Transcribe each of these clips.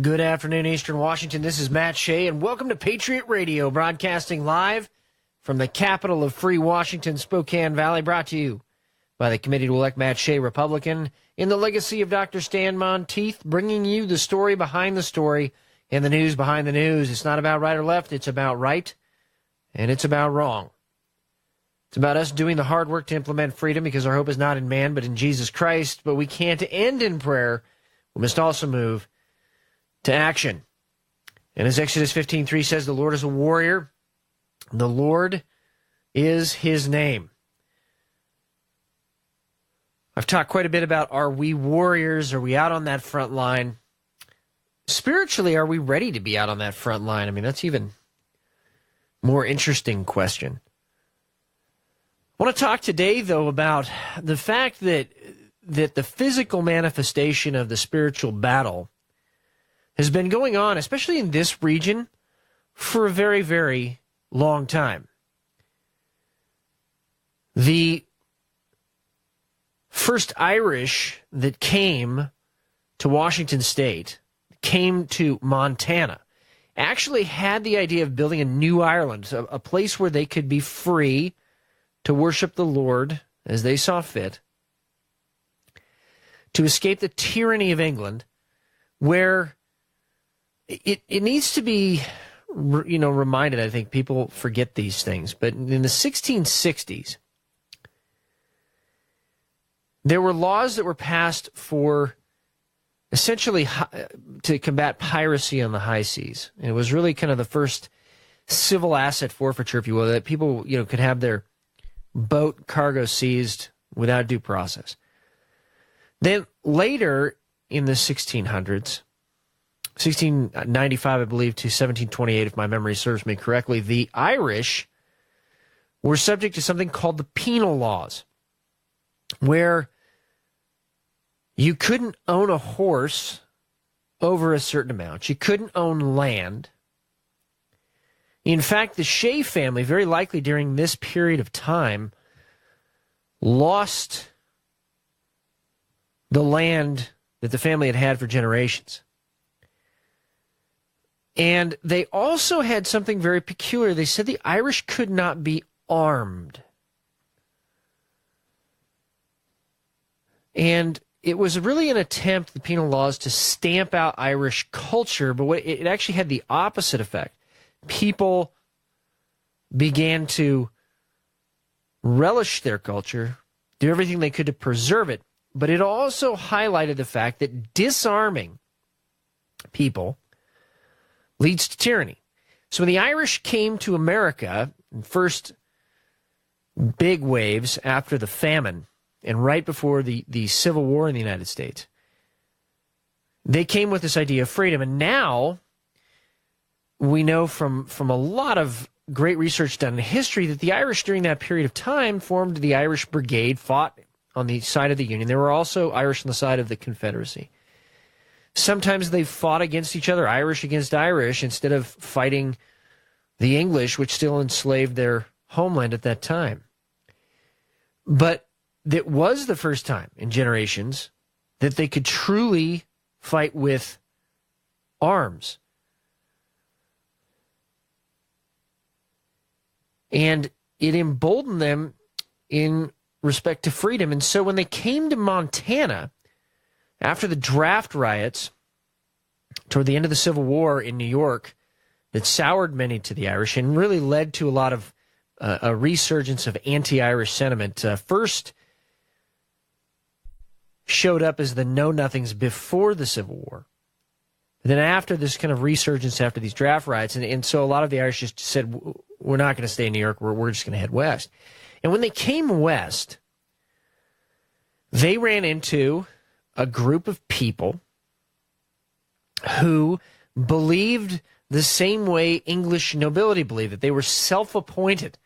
Good afternoon, Eastern Washington. This is Matt Shea, and welcome to Patriot Radio, broadcasting live from the capital of free Washington, Spokane Valley, brought to you by the Committee to Elect Matt Shea, Republican, in the legacy of Dr. Stan Monteith, bringing you the story behind the story and the news behind the news. It's not about right or left. It's about right, and it's about wrong. It's about us doing the hard work to implement freedom, because our hope is not in man, but in Jesus Christ. But we can't end in prayer. We must also move to action. And as Exodus 15:3 says, the Lord is a warrior. The Lord is his name. I've talked quite a bit about, are we warriors? Are we out on that front line? Spiritually, are we ready to be out on that front line? I mean, that's even more interesting question. I want to talk today, though, about the fact that the physical manifestation of the spiritual battle has been going on, especially in this region, for a very, very long time. The first Irish that came to Washington State, came to Montana, actually had the idea of building a new Ireland, a place where they could be free to worship the Lord as they saw fit, to escape the tyranny of England, where it needs to be, reminded. I think people forget these things, but in the 1660s, there were laws that were passed for essentially to combat piracy on the high seas. And it was really kind of the first civil asset forfeiture, if you will, that people, could have their boat cargo seized without due process. Then later in the 1600s, 1695, I believe, to 1728, if my memory serves me correctly, the Irish were subject to something called the penal laws, where you couldn't own a horse over a certain amount. You couldn't own land. In fact, the Shea family, very likely during this period of time, lost the land that the family had had for generations. And they also had something very peculiar. They said the Irish could not be armed. And it was really an attempt, the penal laws, to stamp out Irish culture, but it actually had the opposite effect. People began to relish their culture, do everything they could to preserve it, but it also highlighted the fact that disarming people leads to tyranny. So when the Irish came to America, in first big waves after the famine and right before the Civil War in the United States, they came with this idea of freedom. And now we know from a lot of great research done in history that the Irish during that period of time formed the Irish Brigade, fought on the side of the Union. There were also Irish on the side of the Confederacy. Sometimes they fought against each other, Irish against Irish, instead of fighting the English, which still enslaved their homeland at that time. But it was the first time in generations that they could truly fight with arms. And it emboldened them in respect to freedom. And so when they came to Montana, after the draft riots toward the end of the Civil War in New York, that soured many to the Irish and really led to a lot of a resurgence of anti-Irish sentiment, first showed up as the Know-Nothings before the Civil War. But then after this kind of resurgence after these draft riots, and so a lot of the Irish just said, we're not going to stay in New York, we're just going to head west. And when they came west, they ran into a group of people who believed the same way English nobility believed, that they were self-appointed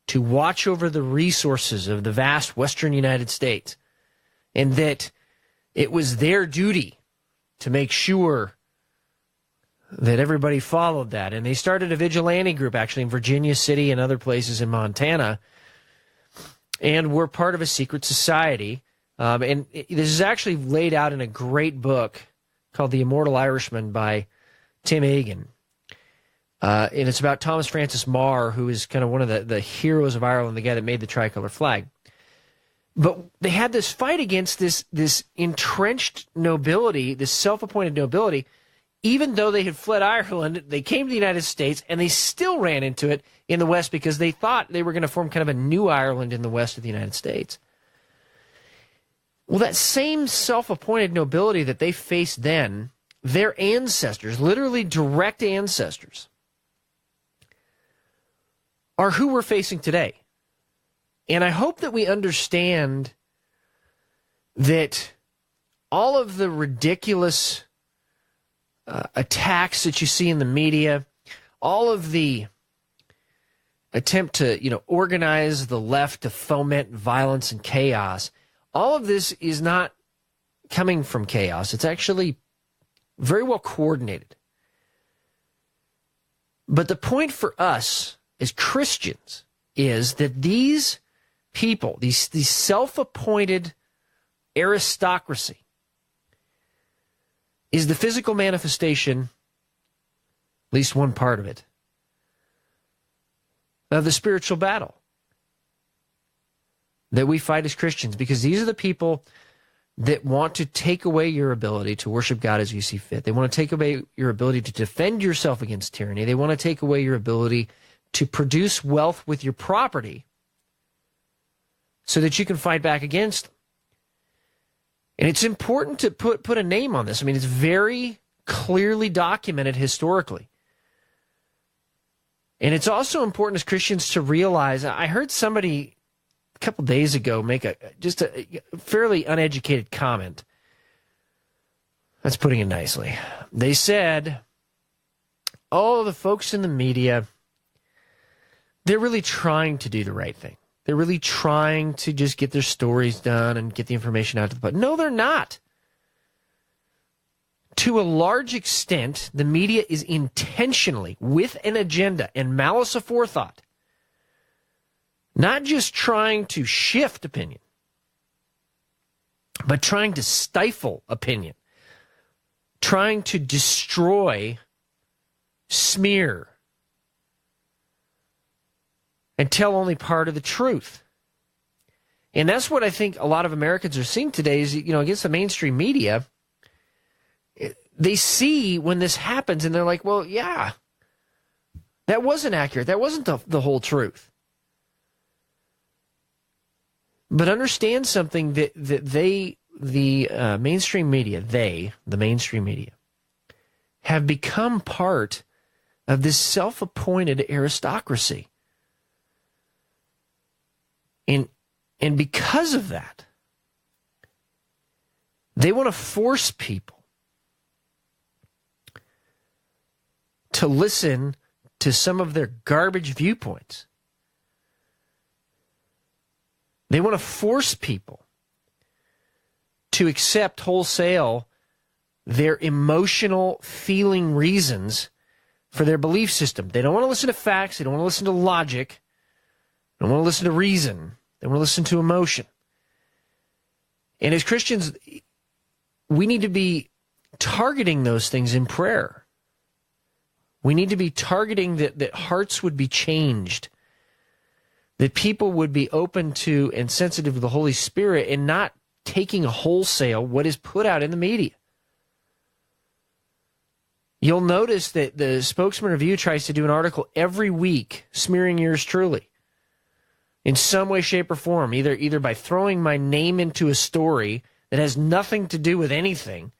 to watch over the resources of the vast western United States, and that it was their duty to make sure that everybody followed that. And they started a vigilante group, actually, in Virginia City and other places in Montana, and were part of a secret society. And this is actually laid out in a great book called The Immortal Irishmen by Tim Egan. And it's about Thomas Francis Marr, who is kind of one of the heroes of Ireland, the guy that made the tricolor flag. But they had this fight against this entrenched nobility, this self-appointed nobility. Even though they had fled Ireland, they came to the United States, and they still ran into it in the West because they thought they were going to form kind of a new Ireland in the West of the United States. Well, that same self-appointed nobility that they faced then, their ancestors, literally direct ancestors, are who we're facing today. And I hope that we understand that all of the ridiculous attacks that you see in the media, all of the attempt to, organize the left to foment violence and chaos, all of this is not coming from chaos. It's actually very well coordinated. But the point for us as Christians is that these people, these self-appointed aristocracy, is the physical manifestation, at least one part of it, of the spiritual battle that we fight as Christians, because these are the people that want to take away your ability to worship God as you see fit. They want to take away your ability to defend yourself against tyranny. They want to take away your ability to produce wealth with your property so that you can fight back against them. And it's important to put a name on this. I mean, it's very clearly documented historically. And it's also important as Christians to realize, I heard somebody a couple days ago make a fairly uneducated comment. That's putting it nicely. They said, the folks in the media, they're really trying to do the right thing. They're really trying to just get their stories done and get the information out to the public. No, they're not. To a large extent, the media is intentionally, with an agenda and malice aforethought, not just trying to shift opinion, but trying to stifle opinion, trying to destroy, smear, and tell only part of the truth. And that's what I think a lot of Americans are seeing today is, against the mainstream media. They see when this happens and they're like, well, yeah, that wasn't accurate. That wasn't the whole truth. But understand something that the mainstream media, the mainstream media, have become part of this self-appointed aristocracy. And because of that, they want to force people to listen to some of their garbage viewpoints. They want to force people to accept wholesale their emotional feeling reasons for their belief system. They don't want to listen to facts. They don't want to listen to logic. They don't want to listen to reason. They want to listen to emotion. And as Christians, we need to be targeting those things in prayer. We need to be targeting that hearts would be changed, that people would be open to and sensitive to the Holy Spirit and not taking wholesale what is put out in the media. You'll notice that the Spokesman Review tries to do an article every week smearing yours truly in some way, shape, or form, either by throwing my name into a story that has nothing to do with anything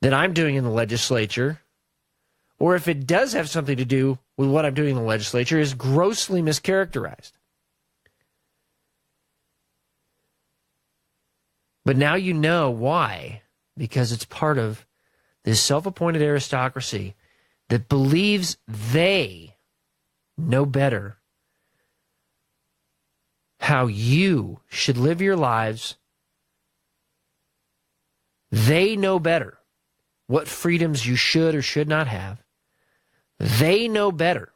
that I'm doing in the legislature, or if it does have something to do with what I'm doing in the legislature, is grossly mischaracterized. But now you know why, because it's part of this self-appointed aristocracy that believes they know better how you should live your lives. They know better what freedoms you should or should not have. They know better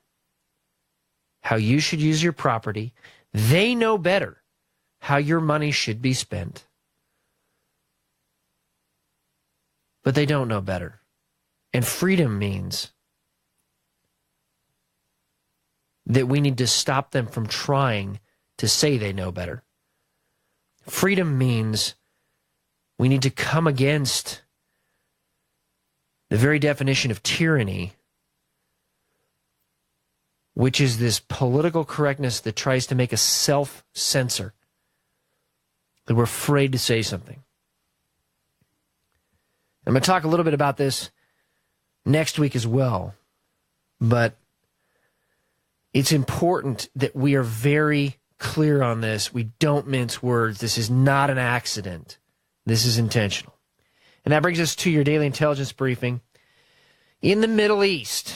how you should use your property. They know better how your money should be spent. but they don't know better. And freedom means that we need to stop them from trying to say they know better. Freedom means we need to come against the very definition of tyranny, which is this political correctness that tries to make us self-censor, that we're afraid to say something. I'm going to talk a little bit about this next week as well, but it's important that we are very clear on this. We don't mince words. This is not an accident. This is intentional. And that brings us to your daily intelligence briefing. In the Middle East,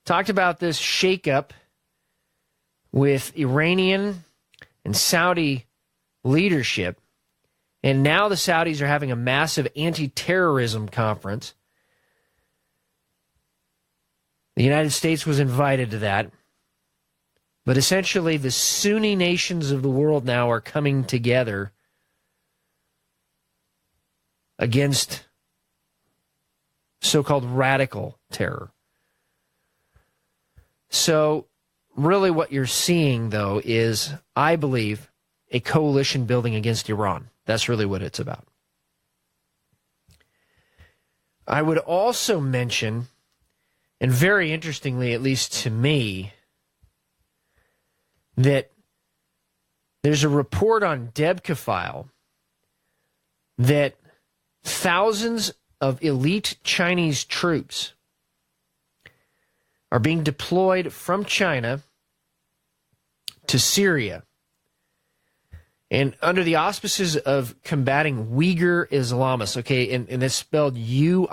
talked about this shakeup with Iranian and Saudi leadership. And now the Saudis are having a massive anti-terrorism conference. The United States was invited to that. But essentially, the Sunni nations of the world now are coming together against so-called radical terror. So, really what you're seeing, though, is, I believe, a coalition building against Iran. That's really what it's about. I would also mention, and very interestingly, at least to me, that there's a report on Debka File that thousands of elite Chinese troops are being deployed from China to Syria, and under the auspices of combating Uyghur Islamists, okay, and it's spelled Uighur,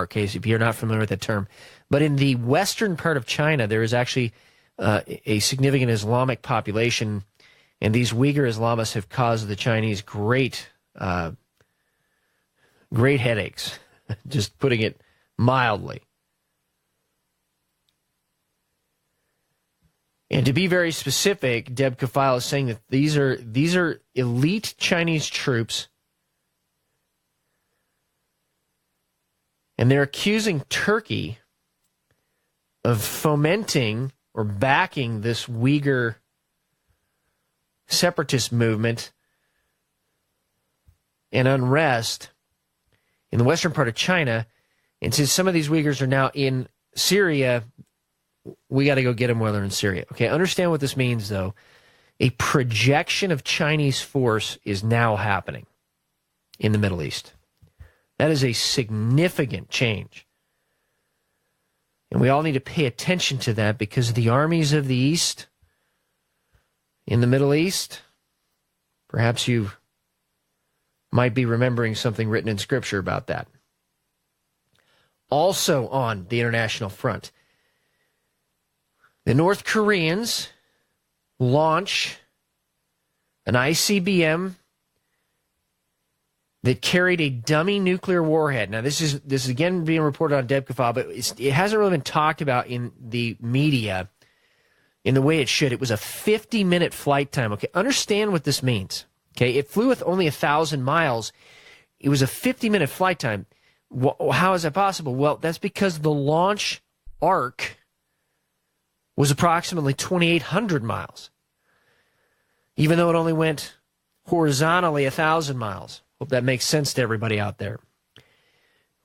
okay, so if you're not familiar with that term. But in the western part of China, there is actually a significant Islamic population, and these Uyghur Islamists have caused the Chinese great headaches, just putting it mildly. And to be very specific, Debka File is saying that these are elite Chinese troops, and they're accusing Turkey of fomenting or backing this Uyghur separatist movement and unrest in the western part of China. And since some of these Uyghurs are now in Syria, we got to go get them while they're in Syria. Okay, understand what this means, though. A projection of Chinese force is now happening in the Middle East. That is a significant change. And we all need to pay attention to that, because the armies of the East in the Middle East, perhaps you might be remembering something written in Scripture about that. Also on the international front, the North Koreans launch an ICBM that carried a dummy nuclear warhead. Now, this is again being reported on Debka File, but it hasn't really been talked about in the media in the way it should. It was a 50-minute flight time. Okay, understand what this means. Okay, it flew with only 1,000 miles. It was a 50-minute flight time. How is that possible? Well, that's because the launch arc was approximately 2,800 miles, even though it only went horizontally 1,000 miles. Hope that makes sense to everybody out there.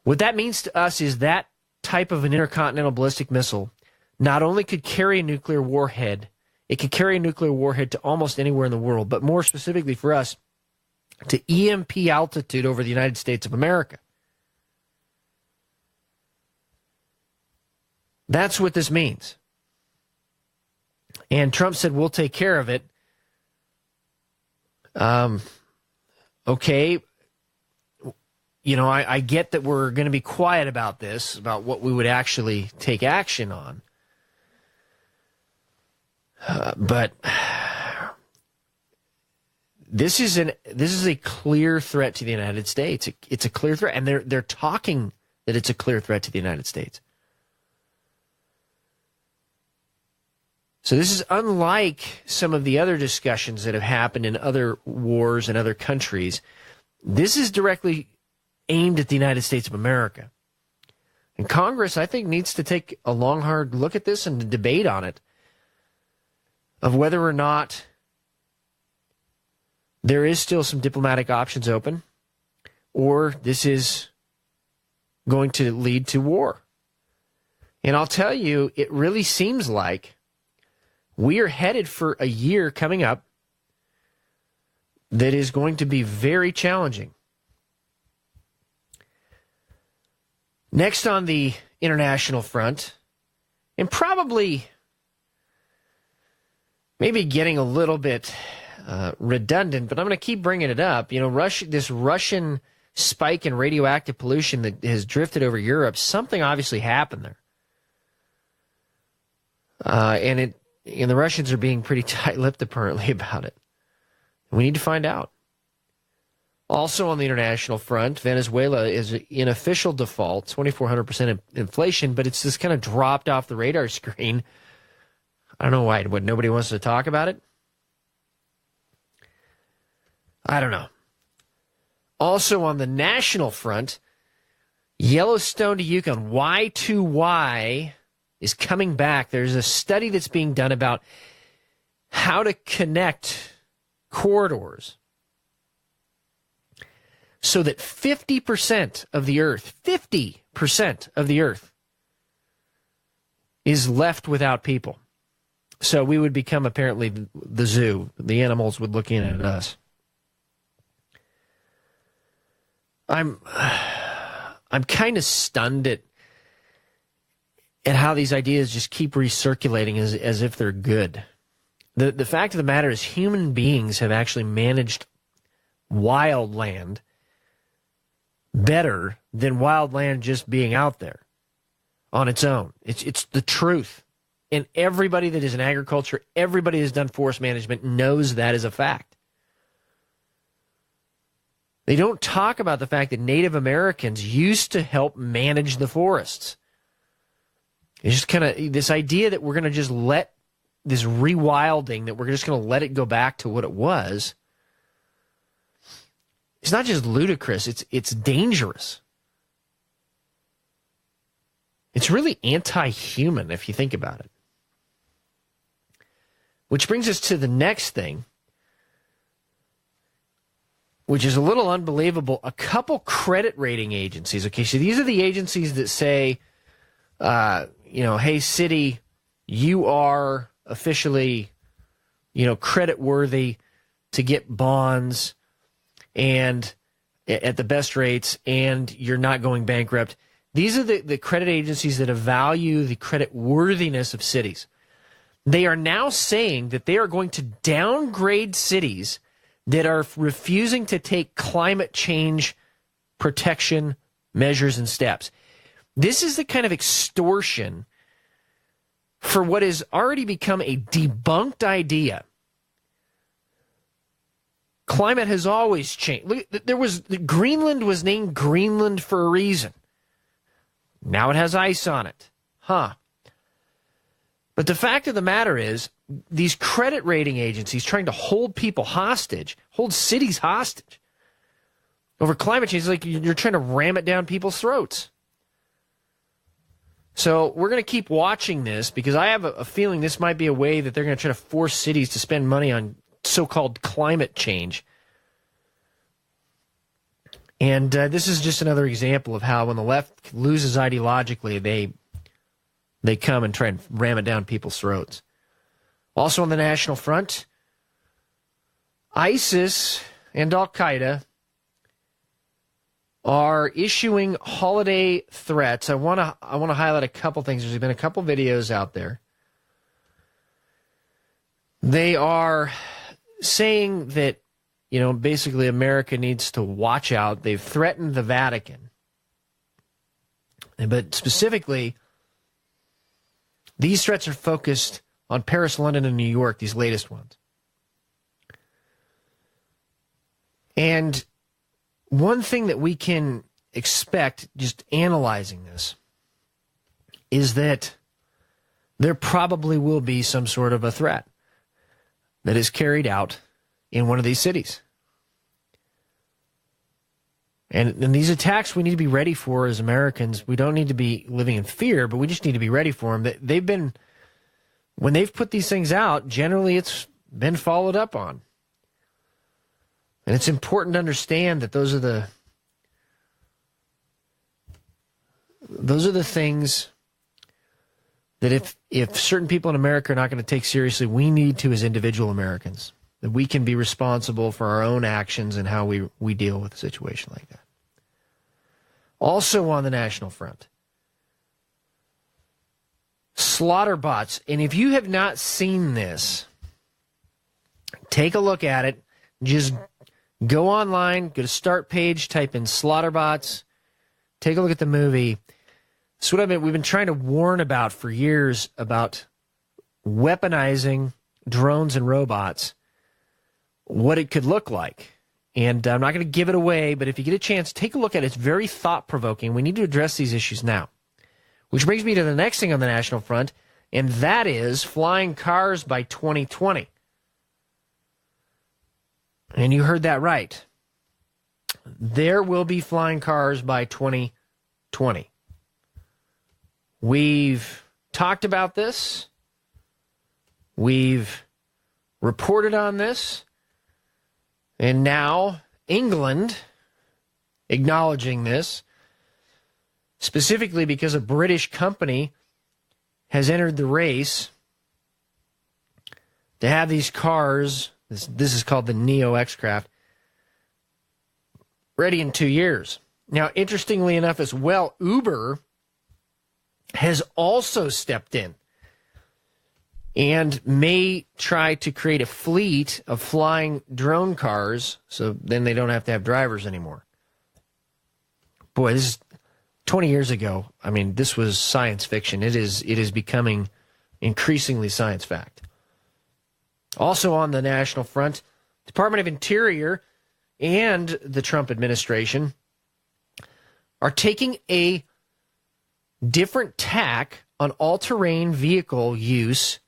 What that means to us is that type of an intercontinental ballistic missile not only could carry a nuclear warhead, it could carry a nuclear warhead to almost anywhere in the world, but more specifically for us, to EMP altitude over the United States of America. That's what this means. And Trump said, we'll take care of it. Okay. You know, I get that we're going to be quiet about this, about what we would actually take action on. But this is a clear threat to the United States. It's a clear threat, and they're talking that it's a clear threat to the United States. So this is unlike some of the other discussions that have happened in other wars and other countries. This is directly aimed at the United States of America. And Congress, I think, needs to take a long, hard look at this and debate on it of whether or not there is still some diplomatic options open, or this is going to lead to war. And I'll tell you, it really seems like we are headed for a year coming up that is going to be very challenging. Next on the international front, and probably maybe getting a little bit redundant, but I'm going to keep bringing it up. You know, this Russian spike in radioactive pollution that has drifted over Europe, something obviously happened there. And the Russians are being pretty tight-lipped apparently about it. We need to find out. Also on the international front, Venezuela is in official default, 2,400% inflation, but it's just kind of dropped off the radar screen. I don't know why. What, nobody wants to talk about it? I don't know. Also on the national front, Yellowstone to Yukon, Y2Y is coming back. There's a study that's being done about how to connect corridors so that 50% of the Earth, 50% of the Earth is left without people. So we would become apparently the zoo. The animals would look in at us. I'm kind of stunned at how these ideas just keep recirculating as if they're good. The fact of the matter is human beings have actually managed wild land better than wild land just being out there on its own. It's the truth. And everybody that is in agriculture, everybody that's done forest management knows that is a fact. They don't talk about the fact that Native Americans used to help manage the forests. It's just kind of this idea that we're going to just let this rewilding, that we're just going to let it go back to what it was. It's not just ludicrous, it's dangerous. It's really anti-human if you think about it. Which brings us to the next thing, which is a little unbelievable. A couple credit rating agencies. Okay, so these are the agencies that say, hey, city, you are officially, credit worthy to get bonds and at the best rates, and you're not going bankrupt. These are the credit agencies that value the credit worthiness of cities. They are now saying that they are going to downgrade cities that are refusing to take climate change protection measures and steps. This is the kind of extortion for what has already become a debunked idea. Climate has always changed. Look, Greenland was named Greenland for a reason. Now it has ice on it. But the fact of the matter is, these credit rating agencies trying to hold people hostage, hold cities hostage over climate change, is like you're trying to ram it down people's throats. So we're going to keep watching this because I have a feeling this might be a way that they're going to try to force cities to spend money on so-called climate change. And this is just another example of how when the left loses ideologically, they come and try and ram it down people's throats. Also on the national front, ISIS and Al-Qaeda are issuing holiday threats. I want to highlight a couple things. There's been a couple videos out there. They are saying that, basically America needs to watch out. They've threatened the Vatican. But specifically, these threats are focused on Paris, London, and New York, these latest ones. And one thing that we can expect, just analyzing this, is that there probably will be some sort of a threat that is carried out in one of these cities. And these attacks we need to be ready for as Americans. We don't need to be living in fear, but we just need to be ready for them. When they've put these things out, generally it's been followed up on. And it's important to understand that those are the things that if certain people in America are not going to take seriously, we need to as individual Americans. That we can be responsible for our own actions and how we deal with a situation like that. Also on the national front, slaughter bots. And if you have not seen this, take a look at it. Just go online, go to start page, type in slaughter bots, take a look at the movie. That's what we've been trying to warn about for years, about weaponizing drones and robots, what it could look like. And I'm not going to give it away, but if you get a chance, take a look at it. It's very thought-provoking. We need to address these issues now. Which brings me to the next thing on the national front, and that is flying cars by 2020. And you heard that right. There will be flying cars by 2020. We've talked about this. We've reported on this. And now England acknowledging this, specifically because a British company has entered the race to have these cars, this is called the Neo X-Craft, ready in 2 years. Now, interestingly enough as well, Uber has also stepped in and may try to create a fleet of flying drone cars so then they don't have to have drivers anymore. Boy, this is 20 years ago. I mean, this was science fiction. It is becoming increasingly science fact. Also on the national front, Department of Interior and the Trump administration are taking a different tack on all-terrain vehicle use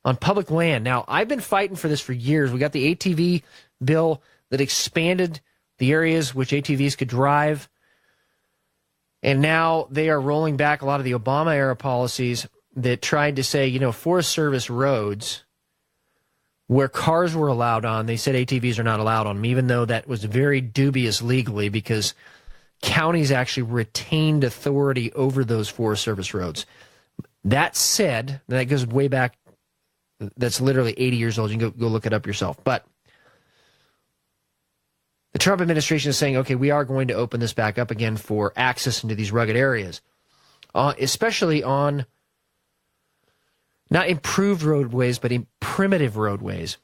on public land. Now, I've been fighting for this for years. We got the ATV bill that expanded the areas which ATVs could drive. And now they are rolling back a lot of the Obama-era policies that tried to say, Forest Service roads where cars were allowed on, they said ATVs are not allowed on them, even though that was very dubious legally because counties actually retained authority over those Forest Service roads. That said, that goes way back, that's literally 80 years old. You can go look it up yourself. But the Trump administration is saying, okay, we are going to open this back up again for access into these rugged areas, especially on not improved roadways, but in primitive roadways.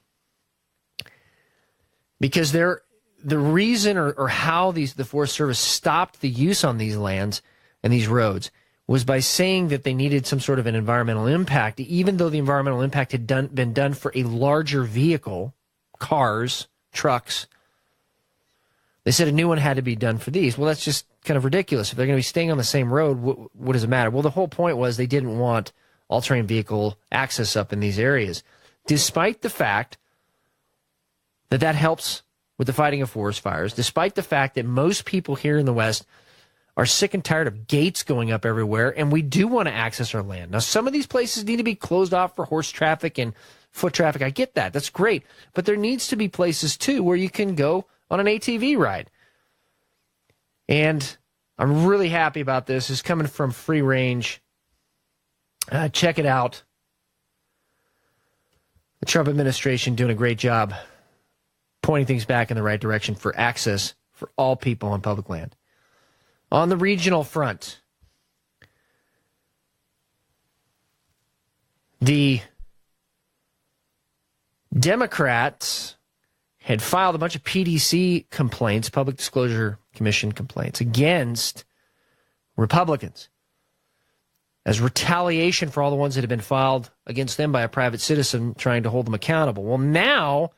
Because the reason or how the Forest Service stopped the use on these lands and these roads was by saying that they needed some sort of an environmental impact, even though the environmental impact had been done for a larger vehicle, cars, trucks. They said a new one had to be done for these. Well, that's just kind of ridiculous. If they're going to be staying on the same road, what does it matter? Well, the whole point was they didn't want all-terrain vehicle access up in these areas, despite the fact that helps with the fighting of forest fires, despite the fact that most people here in the West are sick and tired of gates going up everywhere, and we do want to access our land. Now, some of these places need to be closed off for horse traffic and foot traffic. I get that. That's great. But there needs to be places, too, where you can go on an ATV ride. And I'm really happy about this. It's coming from Free Range. Check it out. The Trump administration doing a great job pointing things back in the right direction for access for all people on public land. On the regional front, the Democrats had filed a bunch of PDC complaints, Public Disclosure Commission complaints, against Republicans as retaliation for all the ones that had been filed against them by a private citizen trying to hold them accountable. Well, now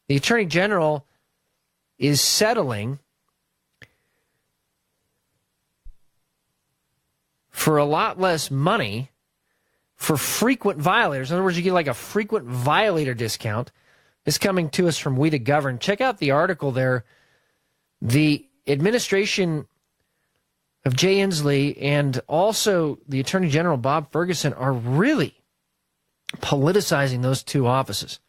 the Attorney General is settling for a lot less money for frequent violators. In other words, you get like a frequent violator discount. This coming to us from We the Govern. Check out the article there. The administration of Jay Inslee and also the Attorney General Bob Ferguson are really politicizing those two offices.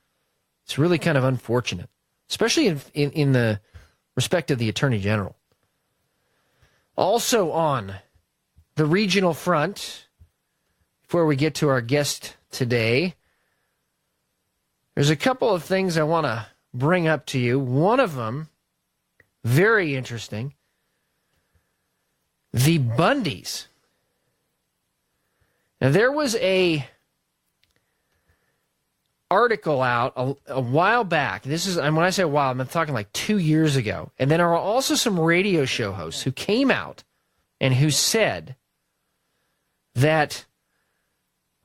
It's really kind of unfortunate, especially in the respect of the Attorney General. Also on the regional front, before we get to our guest today, there's a couple of things I want to bring up to you. One of them, very interesting, the Bundys. Now, there was a article out a while back. This is, and when I say a while, I'm talking like 2 years ago. And then there are also some radio show hosts who came out and who said that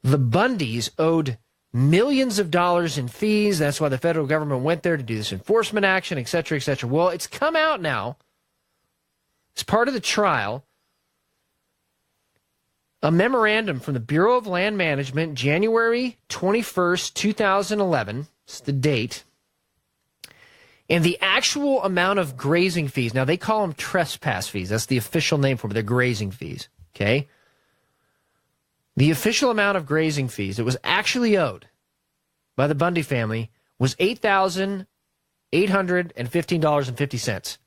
the Bundys owed millions of dollars in fees. That's why the federal government went there to do this enforcement action, et cetera, et cetera. Well, it's come out now as part of the trial. A memorandum from the Bureau of Land Management, January 21st, 2011. It's the date. And the actual amount of grazing fees. Now, they call them trespass fees. That's the official name for them. They're grazing fees. Okay? The official amount of grazing fees that was actually owed by the Bundy family was $8,815.50.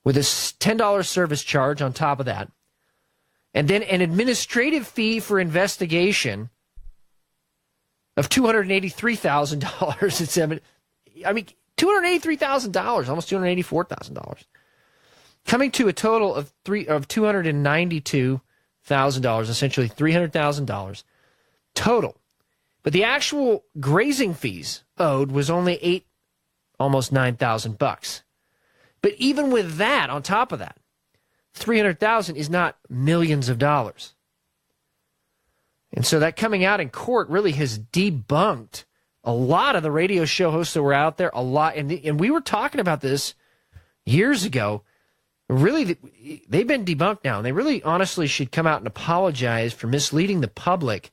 With a $10 service charge on top of that. And then an administrative fee for investigation of $283,000. I mean, $283,000, almost $284,000. Coming to a total of $292,000, essentially $300,000 total. But the actual grazing fees owed was only almost $9,000. But even with that, on top of that, $300,000 is not millions of dollars. And so that coming out in court really has debunked a lot of the radio show hosts that were out there, a lot. And we were talking about this years ago. Really, they've been debunked now. And they really honestly should come out and apologize for misleading the public,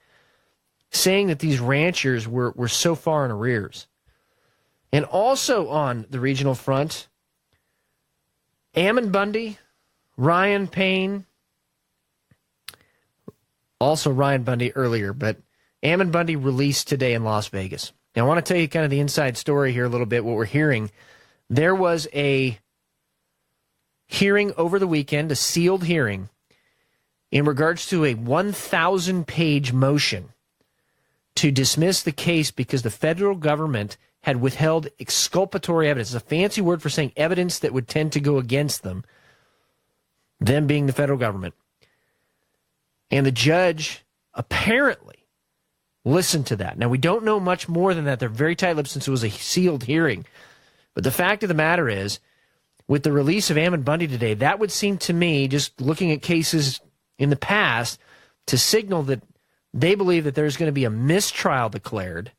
saying that these ranchers were so far in arrears. And also on the regional front, Ammon Bundy, Ryan Payne, also Ryan Bundy earlier, but Ammon Bundy released today in Las Vegas. Now, I want to tell you kind of the inside story here a little bit, what we're hearing. There was a hearing over the weekend, a sealed hearing, in regards to a 1,000-page motion to dismiss the case because the federal government had withheld exculpatory evidence. It's a fancy word for saying evidence that would tend to go against them being the federal government. And the judge apparently listened to that. Now, we don't know much more than that. They're very tight-lipped since it was a sealed hearing. But the fact of the matter is, with the release of Ammon Bundy today, that would seem to me, just looking at cases in the past, to signal that they believe that there's going to be a mistrial declared.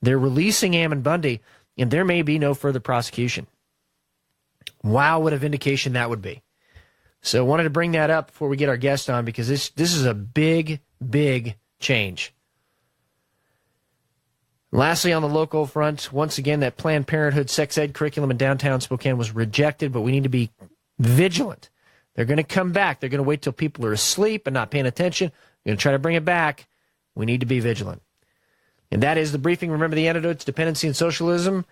They're releasing Ammon Bundy, and there may be no further prosecution. Wow, what a vindication that would be. So I wanted to bring that up before we get our guest on, because this is a big, big change. Lastly, on the local front, once again, that Planned Parenthood sex ed curriculum in downtown Spokane was rejected, but we need to be vigilant. They're going to come back. They're going to wait till people are asleep and not paying attention. They're going to try to bring it back. We need to be vigilant. And that is the briefing. Remember, the antidote to dependency and socialism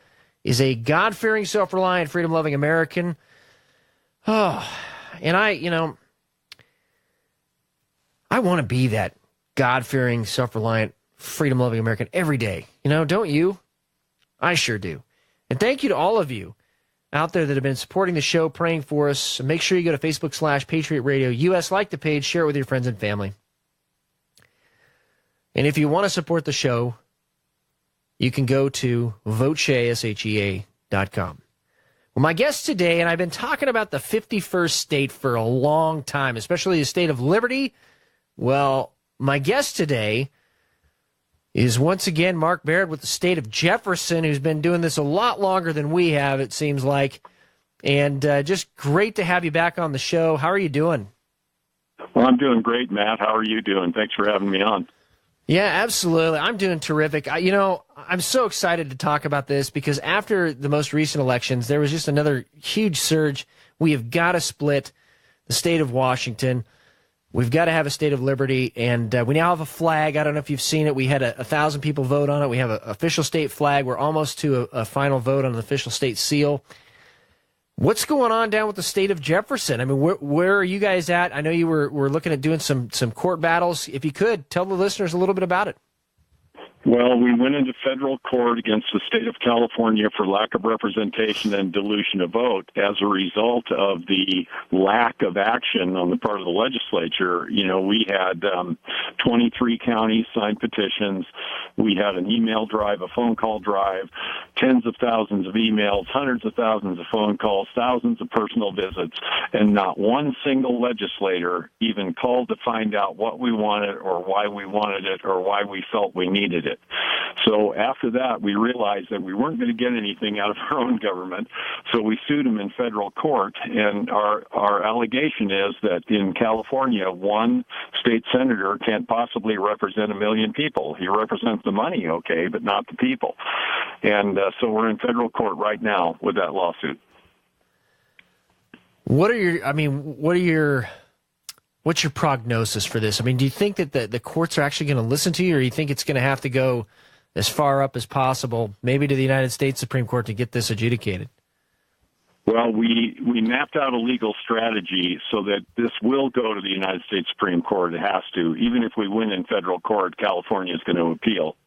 is a God-fearing, self-reliant, freedom-loving American. Oh, and I want to be that God-fearing, self-reliant, freedom-loving American every day. Don't you? I sure do. And thank you to all of you out there that have been supporting the show, praying for us. So make sure you go to Facebook/Patriot Radio US, like the page, share it with your friends and family. And if you want to support the show, you can go to voteshea.com. Well, my guest today, and I've been talking about the 51st state for a long time, especially the state of Liberty. Well, my guest today is once again Mark Baird with the state of Jefferson, who's been doing this a lot longer than we have, it seems like. And just great to have you back on the show. How are you doing? Well, I'm doing great, Matt. How are you doing? Thanks for having me on. Yeah, absolutely. I'm doing terrific. I'm so excited to talk about this because after the most recent elections, there was just another huge surge. We have got to split the state of Washington. We've got to have a state of liberty, and we now have a flag. I don't know if you've seen it. We had 1,000 people vote on it. We have an official state flag. We're almost to a final vote on an official state seal. What's going on down with the state of Jefferson? I mean, where are you guys at? I know you were looking at doing some court battles. If you could, tell the listeners a little bit about it. Well, we went into federal court against the state of California for lack of representation and dilution of vote as a result of the lack of action on the part of the legislature. We had 23 counties sign petitions. We had an email drive, a phone call drive, tens of thousands of emails, hundreds of thousands of phone calls, thousands of personal visits, and not one single legislator even called to find out what we wanted or why we wanted it or why we felt we needed it. So after that, we realized that we weren't going to get anything out of our own government, so we sued them in federal court, and our allegation is that in California, one state senator can't possibly represent 1 million people. He represents the money, okay, but not the people. And so we're in federal court right now with that lawsuit. What's your prognosis for this? I mean, do you think that the courts are actually going to listen to you, or do you think it's going to have to go as far up as possible, maybe to the United States Supreme Court to get this adjudicated? Well, we mapped out a legal strategy so that this will go to the United States Supreme Court. It has to. Even if we win in federal court, California is going to appeal.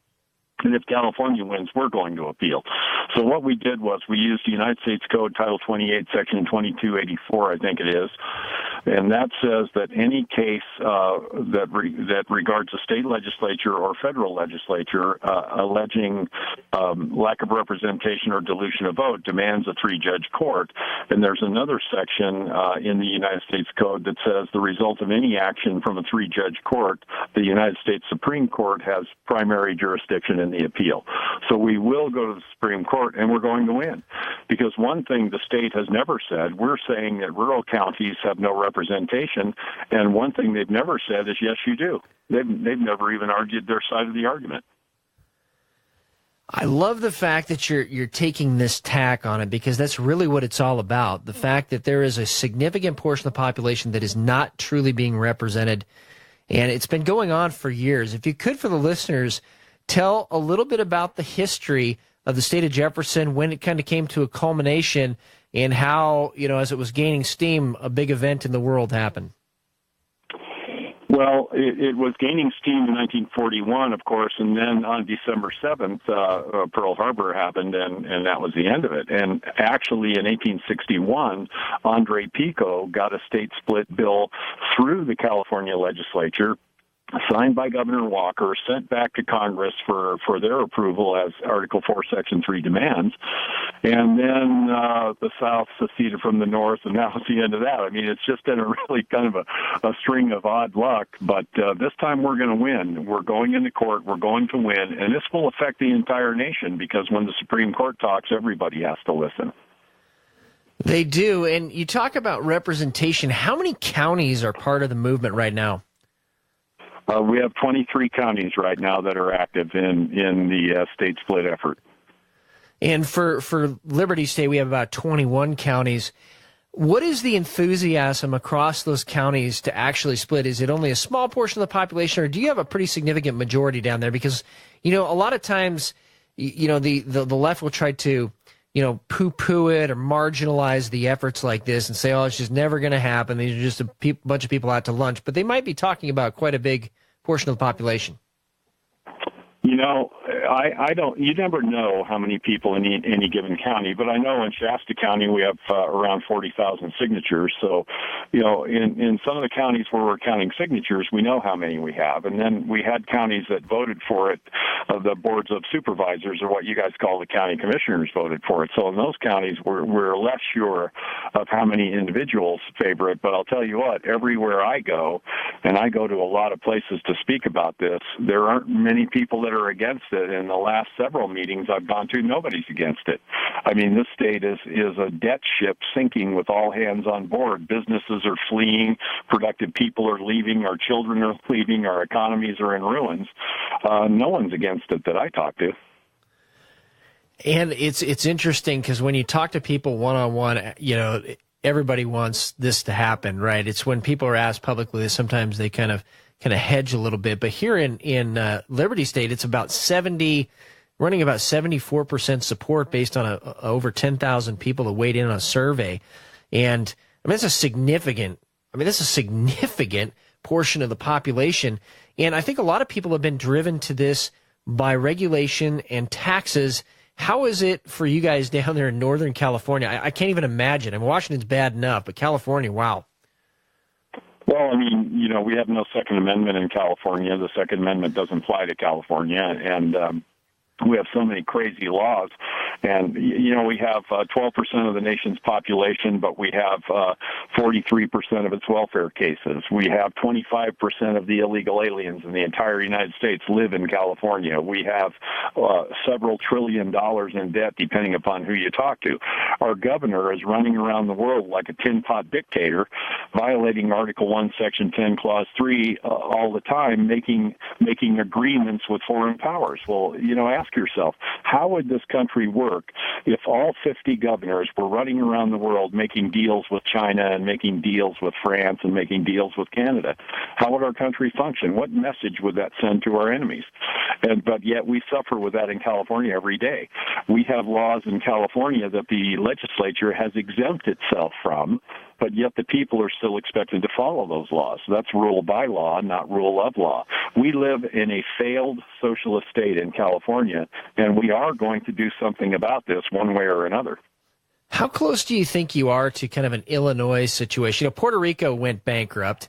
And if California wins, we're going to appeal. So what we did was we used the United States Code, Title 28, Section 2284, I think it is, and that says that any case that regards a state legislature or federal legislature alleging lack of representation or dilution of vote demands a three-judge court. And there's another section in the United States Code that says the result of any action from a three-judge court, the United States Supreme Court has primary jurisdiction in the appeal. So we will go to the Supreme Court, and we're going to win. Because one thing the state has never said, we're saying that rural counties have no representation, and one thing they've never said is, yes, you do. They've never even argued their side of the argument. I love the fact that you're taking this tack on it, because that's really what it's all about. The fact that there is a significant portion of the population that is not truly being represented, and it's been going on for years. If you could, for the listeners, tell a little bit about the history of the state of Jefferson, when it kind of came to a culmination, and how, as it was gaining steam, a big event in the world happened. Well, it was gaining steam in 1941, of course, and then on December 7th, Pearl Harbor happened, and that was the end of it. And actually, in 1861, Andre Pico got a state split bill through the California legislature, signed by Governor Walker, sent back to Congress for their approval as Article 4, Section 3 demands. And then the South seceded from the North, and that was the end of that. I mean, it's just been a really kind of a string of odd luck. But this time we're going to win. We're going into court. We're going to win. And this will affect the entire nation, because when the Supreme Court talks, everybody has to listen. They do. And you talk about representation. How many counties are part of the movement right now? We have 23 counties right now that are active in the state split effort. And for Liberty State, we have about 21 counties. What is the enthusiasm across those counties to actually split? Is it only a small portion of the population, or do you have a pretty significant majority down there? Because, a lot of times, the left will try to, poo-poo it or marginalize the efforts like this and say, oh, it's just never going to happen. These are just a bunch of people out to lunch. But they might be talking about quite a big portion of the population. I don't. You never know how many people in any given county, but I know in Shasta County we have around 40,000 signatures. So, in some of the counties where we're counting signatures, we know how many we have. And then we had counties that voted for it. The boards of supervisors, or what you guys call the county commissioners, voted for it. So in those counties, we're less sure of how many individuals favor it. But I'll tell you what, everywhere I go, and I go to a lot of places to speak about this, there aren't many people that are against it. In the last several meetings I've gone to, nobody's against it. I mean, this state is a debt ship sinking with all hands on board. Businesses are fleeing, productive people are leaving, our children are leaving, our economies are in ruins. No one's against it that I talk to. And it's interesting because when you talk to people one-on-one, everybody wants this to happen, right? It's when people are asked publicly, sometimes they kind of hedge a little bit. But here in Liberty State, it's about running about 74% support based on over 10,000 people that weighed in on a survey. And I mean, that's a significant portion of the population. And I think a lot of people have been driven to this by regulation and taxes. How is it for you guys down there in Northern California? I can't even imagine. I mean, Washington's bad enough, but California, wow. Well, I mean, we have no Second Amendment in California. The Second Amendment doesn't apply to California, and we have so many crazy laws. And, we have 12% of the nation's population, but we have 43% of its welfare cases. We have 25% of the illegal aliens in the entire United States live in California. We have several $1 trillion in debt, depending upon who you talk to. Our governor is running around the world like a tin pot dictator, violating Article 1, Section 10, Clause 3 all the time, making agreements with foreign powers. Well, ask yourself, how would this country work if all 50 governors were running around the world making deals with China and making deals with France and making deals with Canada? How would our country function? What message would that send to our enemies? But yet we suffer with that in California every day. We have laws in California that the legislature has exempt itself from, but yet the people are still expected to follow those laws. That's rule by law, not rule of law. We live in a failed socialist state in California, and we are going to do something about this one way or another. How close do you think you are to kind of an Illinois situation? Puerto Rico went bankrupt.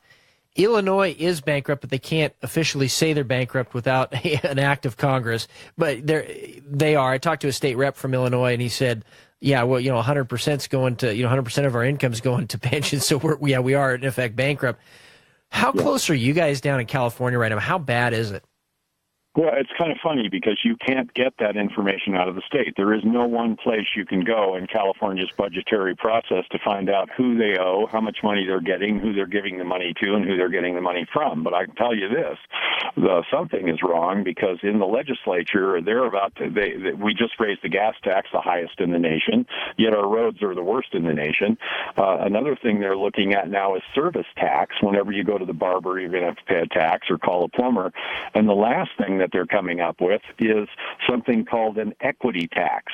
Illinois is bankrupt, but they can't officially say they're bankrupt without an act of Congress. But they are. I talked to a state rep from Illinois, and he said, yeah, well, 100% is going to, 100% of our income is going to pensions. So we are in effect bankrupt. How close are you guys down in California right now? How bad is it? Well, it's kind of funny because you can't get that information out of the state. There is no one place you can go in California's budgetary process to find out who they owe, how much money they're getting, who they're giving the money to, and who they're getting the money from. But I can tell you this, something is wrong because in the legislature, we just raised the gas tax, the highest in the nation, yet our roads are the worst in the nation. Another thing they're looking at now is service tax. Whenever you go to the barber, you're going to have to pay a tax or call a plumber. And the last thing that they're coming up with is something called an equity tax,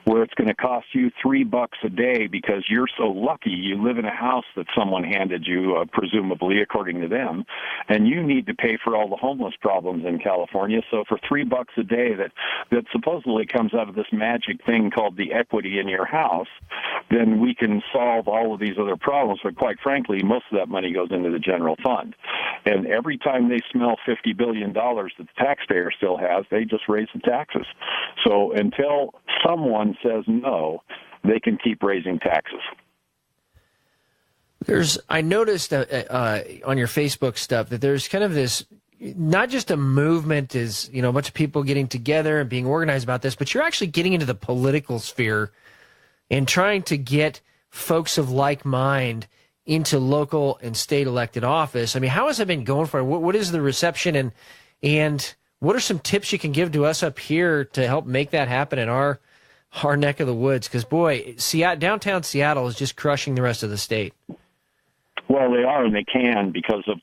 where it's going to cost you $3 a day because you're so lucky you live in a house that someone handed you, presumably, according to them, and you need to pay for all the homeless problems in California. So for $3 a day that supposedly comes out of this magic thing called the equity in your house, then we can solve all of these other problems. But quite frankly, most of that money goes into the general fund. And every time they smell $50 billion that the taxpayer still has, they just raise the taxes. So until someone says no, they can keep raising taxes. I noticed on your Facebook stuff that there's kind of this, not just a movement is, a bunch of people getting together and being organized about this, but you're actually getting into the political sphere and trying to get folks of like mind into local and state elected office. I mean, how has it been going for you? What is the reception and what are some tips you can give to us up here to help make that happen in our neck of the woods? Because, boy, downtown Seattle is just crushing the rest of the state. Well, they are, and they can because of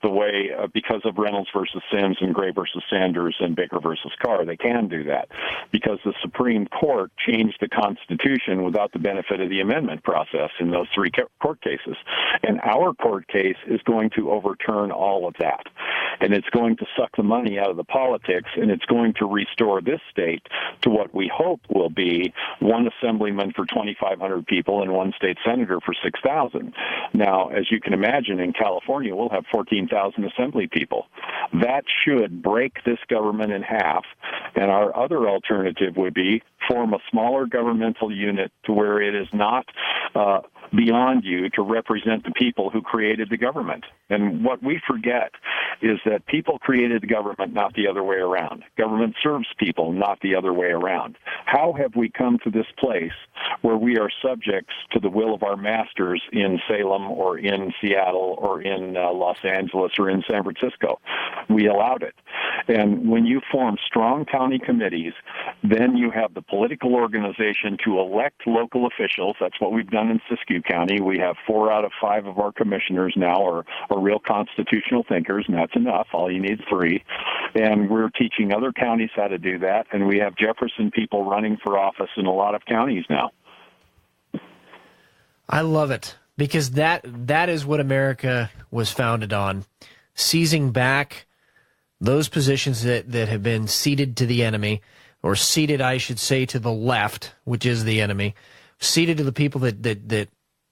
because of Reynolds versus Sims and Gray versus Sanders and Baker versus Carr. They can do that because the Supreme Court changed the Constitution without the benefit of the amendment process in those three court cases. And our court case is going to overturn all of that. And it's going to suck the money out of the politics, and it's going to restore this state to what we hope will be one assemblyman for 2,500 people and one state senator for 6,000. Now, as you can imagine, in California, we'll have 14,000 assembly people. That should break this government in half, and our other alternative would be form a smaller governmental unit to where it is not beyond you to represent the people who created the government. And what we forget is that people created the government, not the other way around. Government serves people, not the other way around. How have we come to this place where we are subjects to the will of our masters in Salem or in Seattle or in Los Angeles or in San Francisco? We allowed it. And when you form strong county committees, then you have the political organization to elect local officials. That's what we've done in Siskiyou County. We have 4 out of 5 of our commissioners now are real constitutional thinkers, and that's enough. All you need is 3. And we're teaching other counties how to do that, and we have Jefferson people running for office in a lot of counties now. I love it, because that is what America was founded on, seizing back those positions that have been ceded to the enemy, or ceded, I should say, to the left, which is the enemy, ceded to the people that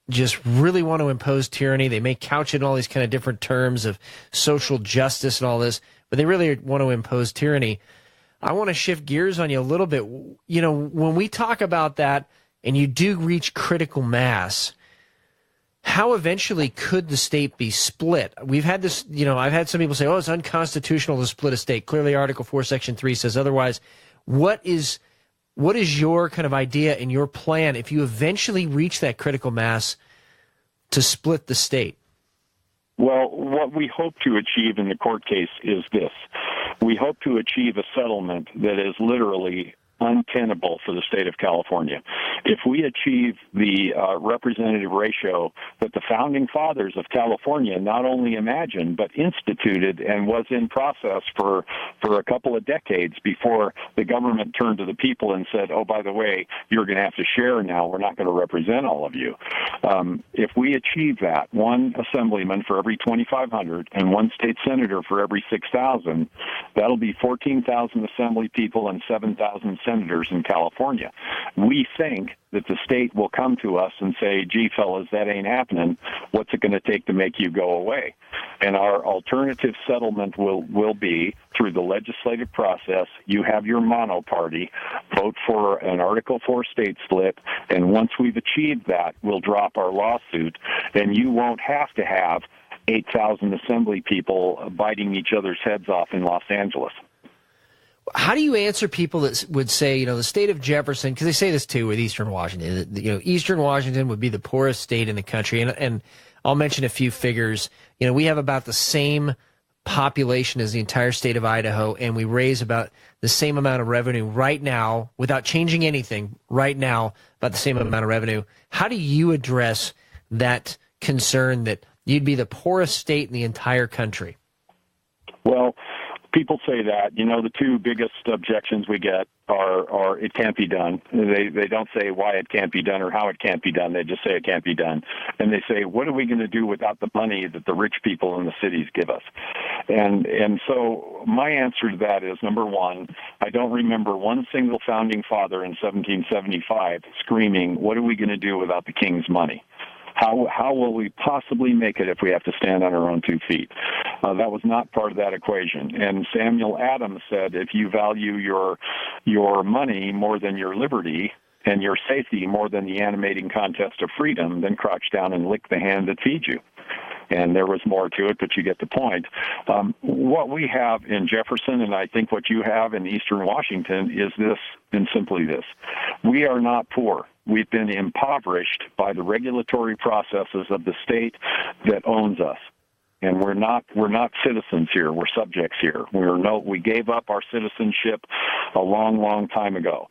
just really want to impose tyranny. They may couch it in all these kind of different terms of social justice and all this, but they really want to impose tyranny. I want to shift gears on you a little bit. You know, when we talk about that and you do reach critical mass, how eventually could the state be split? We've had this, you know, I've had some people say, oh, it's unconstitutional to split a state. Clearly, Article 4, Section 3 says otherwise. What is your kind of idea and your plan if you eventually reach that critical mass to split the state? Well, what we hope to achieve in the court case is this. We hope to achieve a settlement that is literally untenable for the state of California. If we achieve the representative ratio that the founding fathers of California not only imagined but instituted and was in process for a couple of decades before the government turned to the people and said, oh, by the way, you're going to have to share now. We're not going to represent all of you. If we achieve that, 1 assemblyman for every 2,500 and 1 state senator for every 6,000, that'll be 14,000 assembly people and 7,000 senators in California. We think that the state will come to us and say, gee, fellas, that ain't happening. What's it going to take to make you go away? And our alternative settlement will be through the legislative process. You have your mono party, vote for an Article 4 state split, and once we've achieved that, we'll drop our lawsuit, and you won't have to have 8,000 assembly people biting each other's heads off in Los Angeles. How do you answer people that would say, you know, the state of Jefferson, because they say this too with Eastern Washington, you know, Eastern Washington would be the poorest state in the country. And I'll mention a few figures. You know, we have about the same population as the entire state of Idaho, and we raise about the same amount of revenue right now, without changing anything, right now, about the same amount of revenue. How do you address that concern that you'd be the poorest state in the entire country? Well, people say that. You know, the 2 biggest objections we get are it can't be done. They don't say why it can't be done or how it can't be done. They just say it can't be done. And they say, what are we going to do without the money that the rich people in the cities give us? And so my answer to that is, number 1, I don't remember one single founding father in 1775 screaming, what are we going to do without the king's money? How will we possibly make it if we have to stand on our own 2 feet? That was not part of that equation. And Samuel Adams said, if you value your money more than your liberty and your safety more than the animating contest of freedom, then crouch down and lick the hand that feeds you. And there was more to it, but you get the point. What we have in Jefferson, and I think what you have in Eastern Washington, is this, and simply this. We are not poor. We've been impoverished by the regulatory processes of the state that owns us. And we're not citizens here. We're subjects here. We gave up our citizenship a long, long time ago.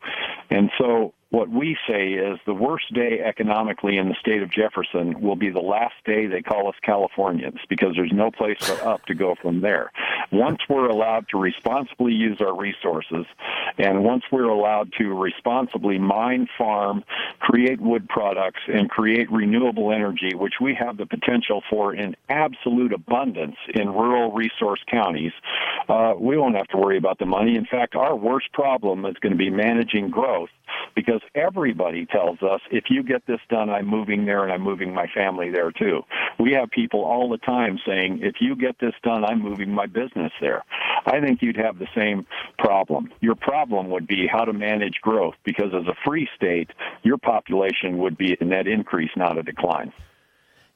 And so what we say is the worst day economically in the state of Jefferson will be the last day they call us Californians, because there's no place but up to go from there. Once we're allowed to responsibly use our resources, and once we're allowed to responsibly mine, farm, create wood products, and create renewable energy, which we have the potential for in absolute abundance in rural resource counties, we won't have to worry about the money. In fact, our worst problem is going to be managing growth, because everybody tells us, if you get this done, I'm moving there and I'm moving my family there too. We have people all the time saying, if you get this done, I'm moving my business business there. I think you'd have the same problem. Your problem would be how to manage growth, because as a free state, your population would be a net increase, not a decline.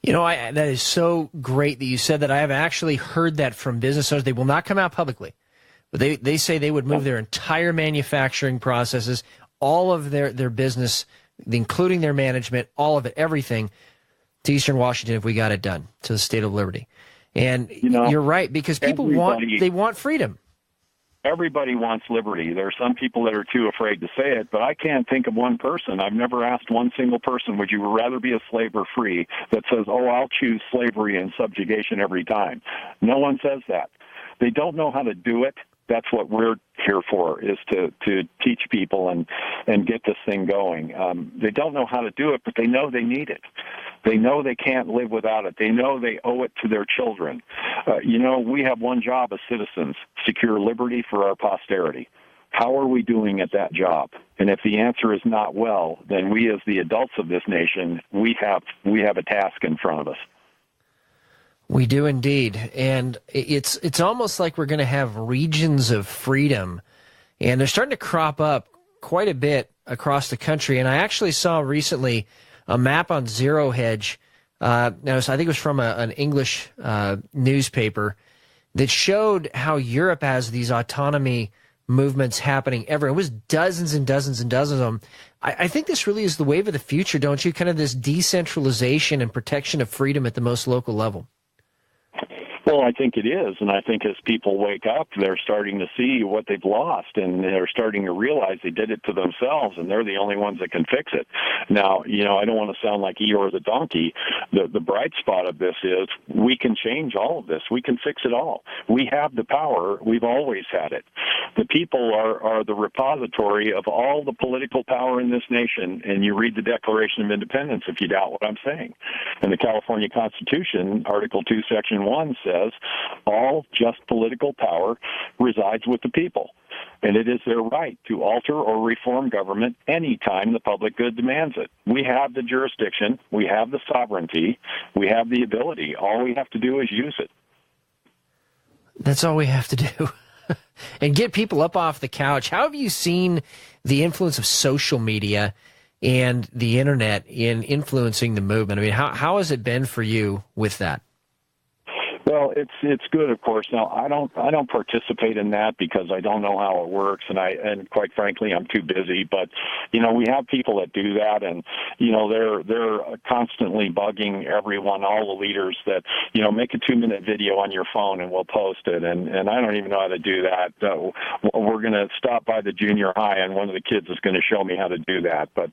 You know, that is so great that you said that. I have actually heard that from business owners. They will not come out publicly, but they say they would move their entire manufacturing processes, all of their business, including their management, all of it, everything, to Eastern Washington if we got it done, to the state of liberty. And you're right, because people want freedom. Everybody wants liberty. There are some people that are too afraid to say it, but I can't think of one person. I've never asked one single person, would you rather be a slave or free, that says, oh, I'll choose slavery and subjugation every time. No one says that. They don't know how to do it. That's what we're here for, is to teach people and get this thing going. They don't know how to do it, but they know they need it. They know they can't live without it. They know they owe it to their children. We have one job as citizens: secure liberty for our posterity. How are we doing at that job? And if the answer is not well, then we as the adults of this nation, we have a task in front of us. We do indeed. And it's almost like we're going to have regions of freedom. And they're starting to crop up quite a bit across the country. And I actually saw recently a map on Zero Hedge. I think it was from an English newspaper that showed how Europe has these autonomy movements happening everywhere. It was dozens and dozens and dozens of them. I think this really is the wave of the future, don't you? Kind of this decentralization and protection of freedom at the most local level. Well, I think it is, and I think as people wake up, they're starting to see what they've lost, and they're starting to realize they did it to themselves, and they're the only ones that can fix it. Now, I don't want to sound like Eeyore the donkey. The bright spot of this is we can change all of this. We can fix it all. We have the power. We've always had it. The people are the repository of all the political power in this nation, and you read the Declaration of Independence if you doubt what I'm saying. And the California Constitution, Article 2, Section 1 says, all just political power resides with the people, and it is their right to alter or reform government anytime the public good demands it. We have the jurisdiction, we have the sovereignty, we have the ability. All we have to do is use it. That's all we have to do. And get people up off the couch. How have you seen the influence of social media and the internet in influencing the movement? I mean, how has it been for you with that? Well, it's good, of course. Now, I don't participate in that because I don't know how it works, and quite frankly, I'm too busy. But we have people that do that, and they're constantly bugging everyone, all the leaders, that make a 2-minute video on your phone and we'll post it. And I don't even know how to do that. We're going to stop by the junior high, and one of the kids is going to show me how to do that. But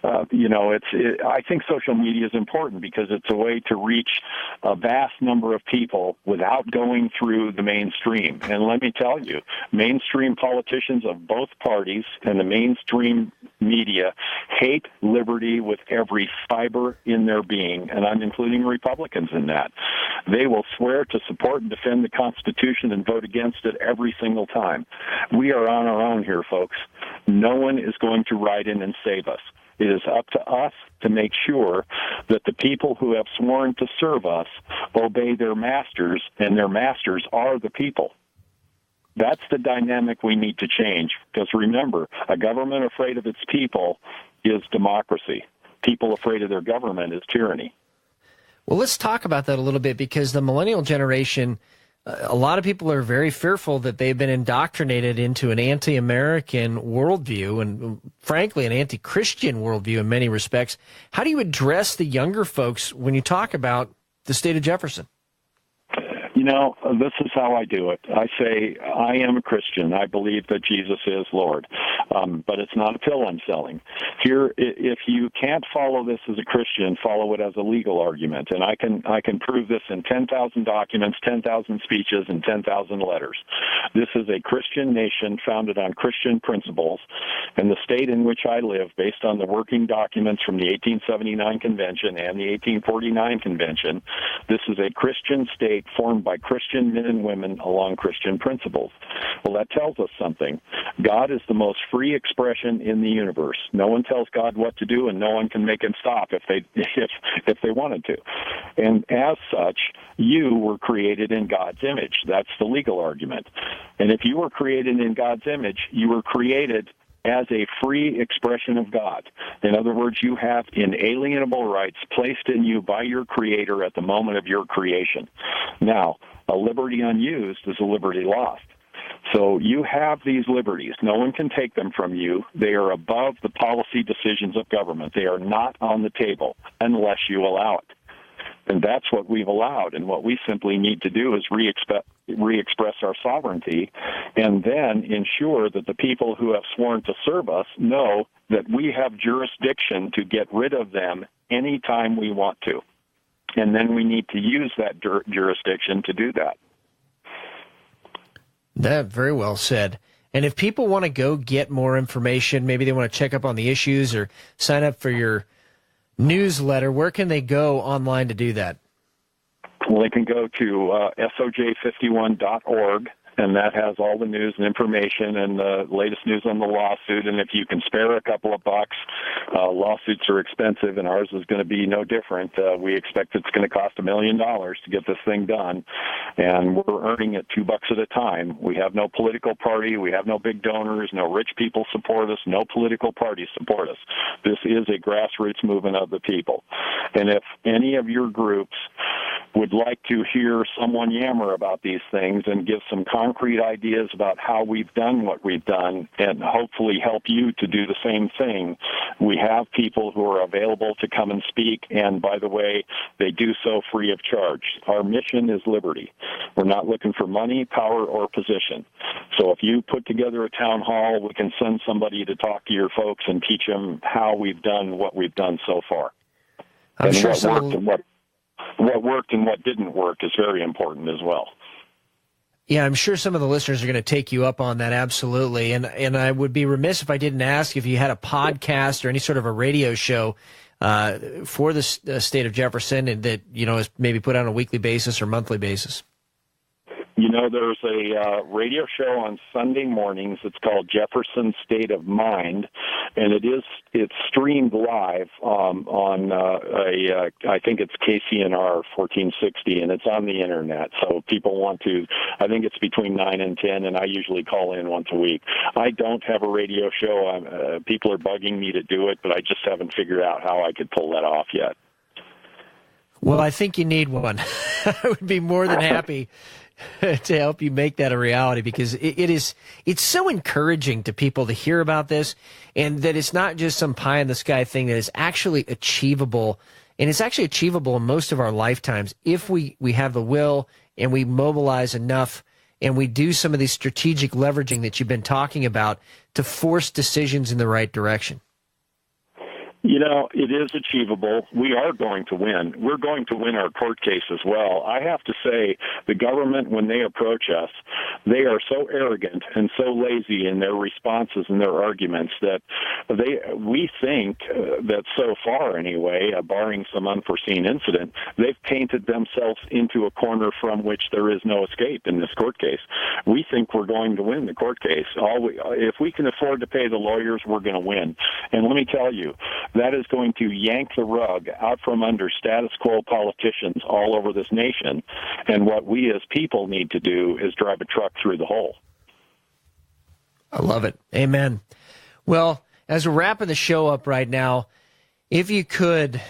I think social media is important because it's a way to reach a vast number of people without going through the mainstream. And let me tell you, mainstream politicians of both parties and the mainstream media hate liberty with every fiber in their being, and I'm including Republicans in that. They will swear to support and defend the Constitution and vote against it every single time. We are on our own here, folks. No one is going to ride in and save us. It is up to us to make sure that the people who have sworn to serve us obey their masters, and their masters are the people. That's the dynamic we need to change. Because remember, a government afraid of its people is democracy. People afraid of their government is tyranny. Well, let's talk about that a little bit, because the millennial generation, a lot of people are very fearful that they've been indoctrinated into an anti-American worldview and, frankly, an anti-Christian worldview in many respects. How do you address the younger folks when you talk about the state of Jefferson? This is how I do it. I say, I am a Christian. I believe that Jesus is Lord. But it's not a pill I'm selling. Here, if you can't follow this as a Christian, follow it as a legal argument. And I can prove this in 10,000 documents, 10,000 speeches, and 10,000 letters. This is a Christian nation founded on Christian principles. And the state in which I live, based on the working documents from the 1879 convention and the 1849 convention, this is a Christian state formed by by Christian men and women along Christian principles. Well, that tells us something. God is the most free expression in the universe. No one tells God what to do, and no one can make him stop if they wanted to. And as such, you were created in God's image. That's the legal argument. And if you were created in God's image, you were created as a free expression of God. In other words, you have inalienable rights placed in you by your Creator at the moment of your creation. Now, a liberty unused is a liberty lost. So you have these liberties. No one can take them from you. They are above the policy decisions of government. They are not on the table unless you allow it. And that's what we've allowed. And what we simply need to do is re-express our sovereignty and then ensure that the people who have sworn to serve us know that we have jurisdiction to get rid of them anytime we want to. And then we need to use that jurisdiction to do that. That very well said. And if people want to go get more information, maybe they want to check up on the issues or sign up for your newsletter, where can they go online to do that? Well, they can go to soj51.org, and that has all the news and information and the latest news on the lawsuit. And if you can spare a couple of bucks, lawsuits are expensive, and ours is going to be no different. We expect it's going to cost $1 million to get this thing done, and we're earning it $2 at a time. We have no political party. We have no big donors. No rich people support us. No political parties support us. This is a grassroots movement of the people. And if any of your groups would like to hear someone yammer about these things and give some concrete ideas about how we've done what we've done and hopefully help you to do the same thing, we have people who are available to come and speak, and by the way, they do so free of charge. Our mission is liberty. We're not looking for money, power, or position. So if you put together a town hall, we can send somebody to talk to your folks and teach them how we've done what we've done so far. I'm sure what worked and what didn't work is very important as well. Yeah, I'm sure some of the listeners are going to take you up on that, absolutely. And I would be remiss if I didn't ask if you had a podcast or any sort of a radio show for the state of Jefferson and that, is maybe put out on a weekly basis or monthly basis. There's a radio show on Sunday mornings. It's called Jefferson State of Mind, and it's streamed live on I think it's KCNR 1460, and it's on the internet. So people want to. I think it's between 9 and 10, and I usually call in once a week. I don't have a radio show. People are bugging me to do it, but I just haven't figured out how I could pull that off yet. Well, I think you need one. I would be more than happy to help you make that a reality, because it's so encouraging to people to hear about this, and that it's not just some pie in the sky thing, that is actually achievable, and it's actually achievable in most of our lifetimes if we have the will and we mobilize enough and we do some of these strategic leveraging that you've been talking about to force decisions in the right direction. It is achievable. We are going to win. We're going to win our court case as well. I have to say, the government, when they approach us, they are so arrogant and so lazy in their responses and their arguments that we think that so far anyway, barring some unforeseen incident, they've painted themselves into a corner from which there is no escape in this court case. We think we're going to win the court case. If we can afford to pay the lawyers, we're going to win. And let me tell you, that is going to yank the rug out from under status quo politicians all over this nation. And what we as people need to do is drive a truck through the hole. I love it. Amen. Well, as we're wrapping the show up right now, if you could,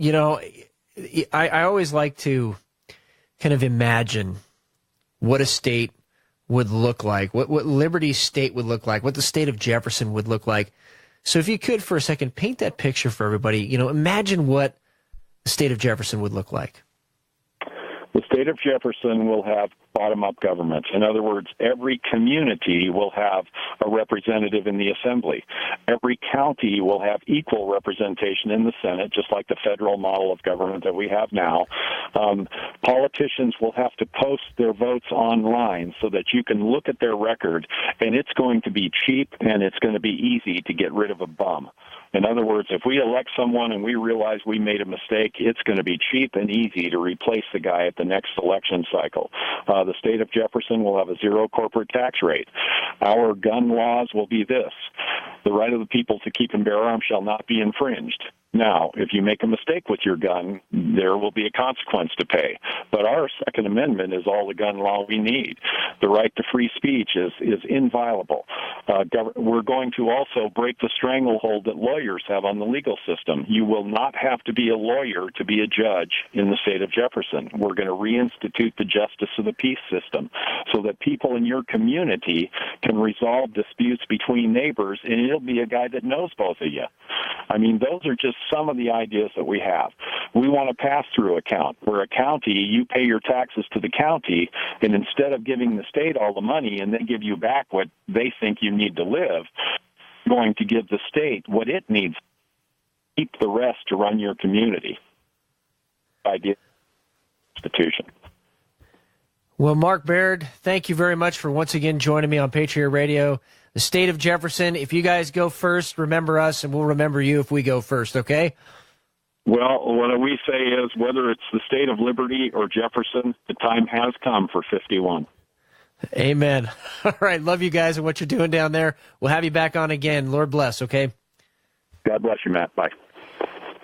I always like to kind of imagine what a state would look like, what Liberty's state would look like, what the state of Jefferson would look like. So if you could, for a second, paint that picture for everybody, imagine what the state of Jefferson would look like. The state of Jefferson will have bottom-up government. In other words, every community will have a representative in the assembly. Every county will have equal representation in the Senate, just like the federal model of government that we have now. Politicians will have to post their votes online so that you can look at their record, and it's going to be cheap and it's going to be easy to get rid of a bum. In other words, if we elect someone and we realize we made a mistake, it's going to be cheap and easy to replace the guy at the next election cycle. The state of Jefferson will have a zero corporate tax rate. Our gun laws will be this: the right of the people to keep and bear arms shall not be infringed. Now, if you make a mistake with your gun, there will be a consequence to pay. But our Second Amendment is all the gun law we need. The right to free speech is inviolable. We're going to also break the stranglehold that lawyers have on the legal system. You will not have to be a lawyer to be a judge in the state of Jefferson. We're going to reinstitute the justice of the peace system so that people in your community can resolve disputes between neighbors, and it'll be a guy that knows both of you. I mean, those are just some of the ideas that we have. We want a pass-through account where a county, you pay your taxes to the county, and instead of giving the state all the money and then give you back what they think you need to live, you're going to give the state what it needs, keep the rest to run your community. Idea institution. Well, Mark Baird, thank you very much for once again joining me on Patriot Radio. The state of Jefferson, if you guys go first, remember us, and we'll remember you if we go first, okay? Well, what we say is whether it's the state of Liberty or Jefferson, the time has come for 51. Amen. All right, love you guys and what you're doing down there. We'll have you back on again. Lord bless, okay? God bless you, Matt. Bye.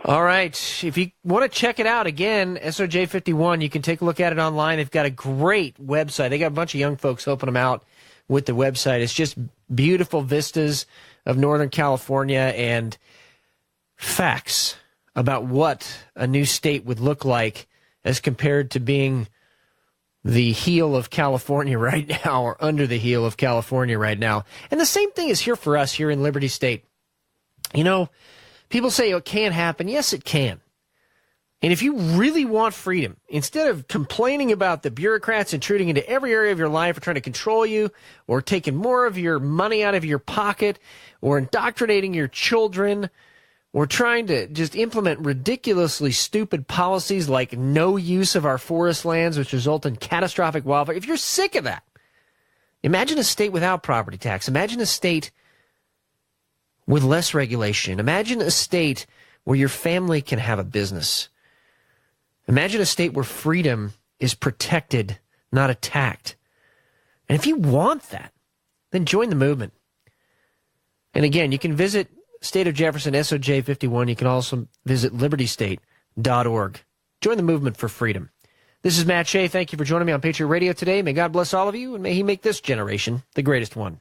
All right. If you want to check it out, again, SOJ 51, you can take a look at it online. They've got a great website. They got a bunch of young folks helping them out with the website. It's just beautiful vistas of Northern California and facts about what a new state would look like as compared to being the heel of California right now or under the heel of California right now. And the same thing is here for us here in Liberty State. You know, people say it can't happen. Yes, it can. And if you really want freedom, instead of complaining about the bureaucrats intruding into every area of your life or trying to control you or taking more of your money out of your pocket or indoctrinating your children or trying to just implement ridiculously stupid policies like no use of our forest lands, which result in catastrophic wildfire, if you're sick of that, imagine a state without property tax. Imagine a state with less regulation. Imagine a state where your family can have a business. Imagine a state where freedom is protected, not attacked. And if you want that, then join the movement. And again, you can visit State of Jefferson, SOJ 51. You can also visit libertystate.org. Join the movement for freedom. This is Matt Shea. Thank you for joining me on Patriot Radio today. May God bless all of you, and may he make this generation the greatest one.